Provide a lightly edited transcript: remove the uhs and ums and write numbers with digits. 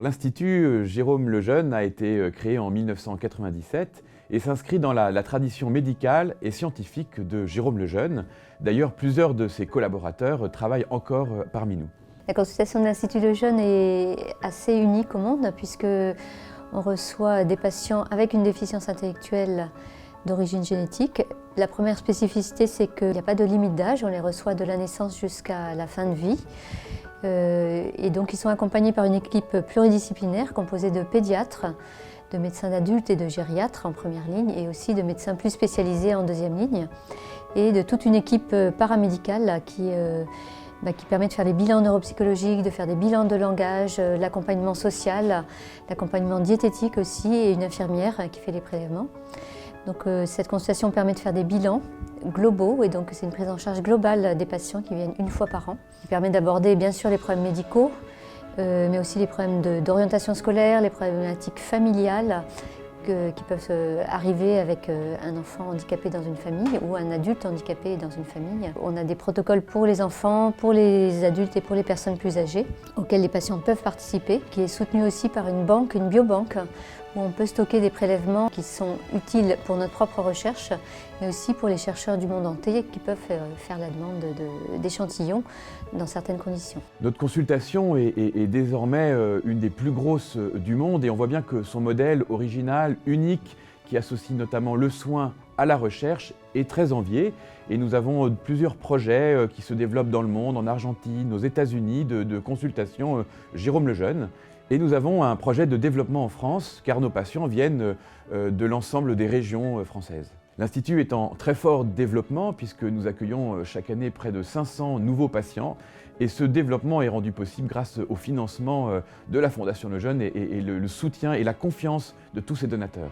L'Institut Jérôme Lejeune a été créé en 1997 et s'inscrit dans la tradition médicale et scientifique de Jérôme Lejeune. D'ailleurs, plusieurs de ses collaborateurs travaillent encore parmi nous. La consultation de l'Institut Lejeune est assez unique au monde puisque on reçoit des patients avec une déficience intellectuelle d'origine génétique. La première spécificité, c'est qu'il n'y a pas de limite d'âge, on les reçoit de la naissance jusqu'à la fin de vie. Et donc ils sont accompagnés par une équipe pluridisciplinaire composée de pédiatres, de médecins d'adultes et de gériatres en première ligne et aussi de médecins plus spécialisés en deuxième ligne et de toute une équipe paramédicale qui permet de faire les bilans neuropsychologiques, de faire des bilans de langage, l'accompagnement social, l'accompagnement diététique aussi et une infirmière qui fait les prélèvements. Donc cette consultation permet de faire des bilans globaux et donc c'est une prise en charge globale des patients qui viennent une fois par an. Il permet d'aborder bien sûr les problèmes médicaux, mais aussi les problèmes d'orientation scolaire, les problématiques familiales qui peuvent arriver avec un enfant handicapé dans une famille ou un adulte handicapé dans une famille. On a des protocoles pour les enfants, pour les adultes et pour les personnes plus âgées auxquels les patients peuvent participer, qui est soutenu aussi par une banque, une biobanque, où on peut stocker des prélèvements qui sont utiles pour notre propre recherche, mais aussi pour les chercheurs du monde entier qui peuvent faire la demande d'échantillons dans certaines conditions. Notre consultation est désormais une des plus grosses du monde et on voit bien que son modèle original, unique, qui associe notamment le soin à la recherche, est très envié. Et nous avons plusieurs projets qui se développent dans le monde, en Argentine, aux États-Unis, de consultation Jérôme Lejeune. Et nous avons un projet de développement en France, car nos patients viennent de l'ensemble des régions françaises. L'Institut est en très fort développement, puisque nous accueillons chaque année près de 500 nouveaux patients. Et ce développement est rendu possible grâce au financement de la Fondation Lejeune et le soutien et la confiance de tous ses donateurs.